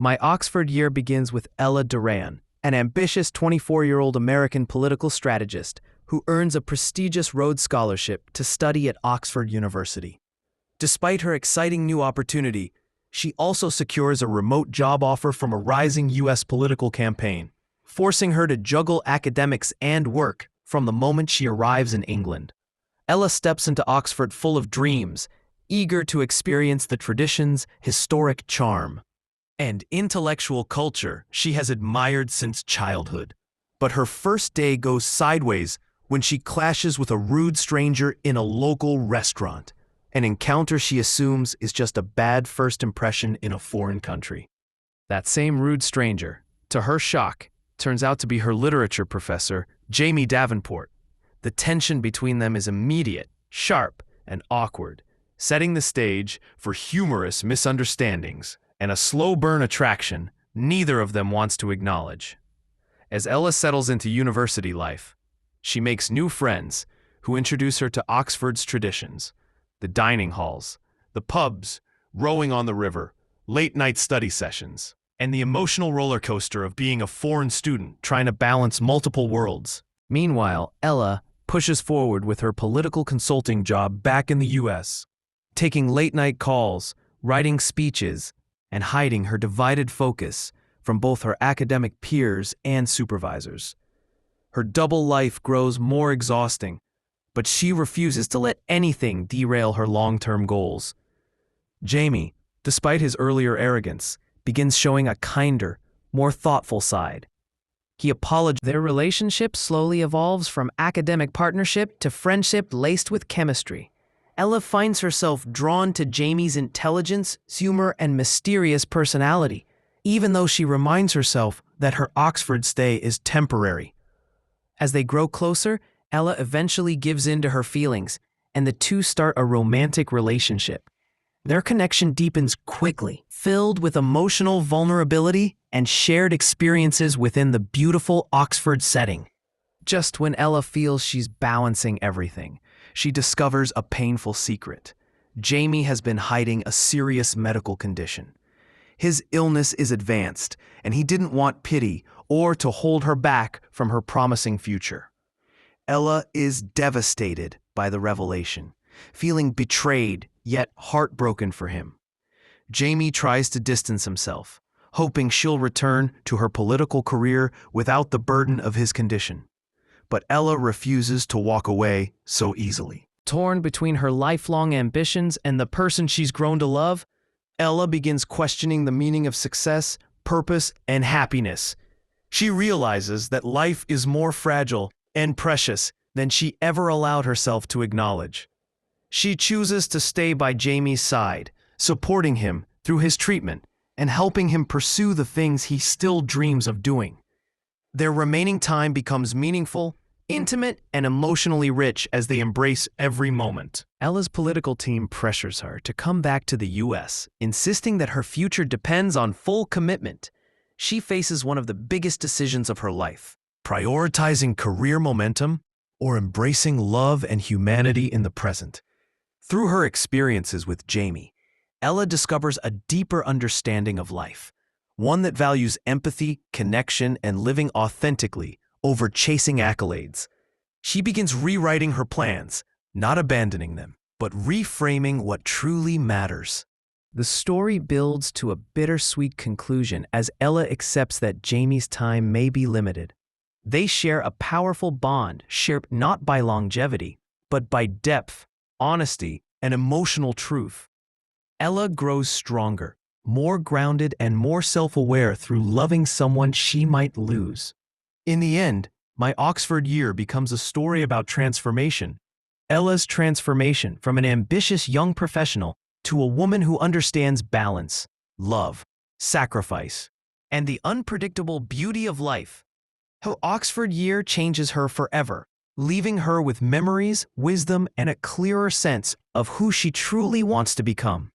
My Oxford year begins with Ella Duran, an ambitious 24-year-old American political strategist who earns a prestigious Rhodes Scholarship to study at Oxford University. Despite her exciting new opportunity, she also secures a remote job offer from a rising U.S. political campaign, forcing her to juggle academics and work from the moment she arrives in England. Ella steps into Oxford full of dreams, eager to experience the tradition's historic charm and intellectual culture she has admired since childhood. But her first day goes sideways when she clashes with a rude stranger in a local restaurant, an encounter she assumes is just a bad first impression in a foreign country. That same rude stranger, to her shock, turns out to be her literature professor, Jamie Davenport. The tension between them is immediate, sharp, and awkward, setting the stage for humorous misunderstandings and a slow-burn attraction neither of them wants to acknowledge. As Ella settles into university life, she makes new friends who introduce her to Oxford's traditions: the dining halls, the pubs, rowing on the river, late-night study sessions, and the emotional roller coaster of being a foreign student trying to balance multiple worlds. Meanwhile, Ella pushes forward with her political consulting job back in the US, taking late-night calls, writing speeches, and hiding her divided focus from both her academic peers and supervisors. Her double life grows more exhausting, but she refuses to let anything derail her long-term goals. Jamie, despite his earlier arrogance, begins showing a kinder, more thoughtful side. He apologizes. Their relationship slowly evolves from academic partnership to friendship laced with chemistry. Ella finds herself drawn to Jamie's intelligence, humor, and mysterious personality, even though she reminds herself that her Oxford stay is temporary. As they grow closer, Ella eventually gives in to her feelings, and the two start a romantic relationship. Their connection deepens quickly, filled with emotional vulnerability and shared experiences within the beautiful Oxford setting. Just when Ella feels she's balancing everything, she discovers a painful secret. Jamie has been hiding a serious medical condition. His illness is advanced, and he didn't want pity or to hold her back from her promising future. Ella is devastated by the revelation, feeling betrayed yet heartbroken for him. Jamie tries to distance himself, hoping she'll return to her political career without the burden of his condition. But Ella refuses to walk away so easily. Torn between her lifelong ambitions and the person she's grown to love, Ella begins questioning the meaning of success, purpose, and happiness. She realizes that life is more fragile and precious than she ever allowed herself to acknowledge. She chooses to stay by Jamie's side, supporting him through his treatment and helping him pursue the things he still dreams of doing. Their remaining time becomes meaningful, intimate, and emotionally rich as they embrace every moment. Ella's political team pressures her to come back to the US, insisting that her future depends on full commitment. She faces one of the biggest decisions of her life: prioritizing career momentum or embracing love and humanity in the present. Through her experiences with Jamie, Ella discovers a deeper understanding of life, one that values empathy, connection, and living authentically over chasing accolades. She begins rewriting her plans, not abandoning them, but reframing what truly matters. The story builds to a bittersweet conclusion as Ella accepts that Jamie's time may be limited. They share a powerful bond shaped not by longevity, but by depth, honesty, and emotional truth. Ella grows stronger, more grounded, and more self-aware through loving someone she might lose. In the end, My Oxford year becomes a story about transformation. Ella's transformation from an ambitious young professional to a woman who understands balance, love, sacrifice, and the unpredictable beauty of life. Her Oxford year changes her forever, leaving her with memories, wisdom, and a clearer sense of who she truly wants to become.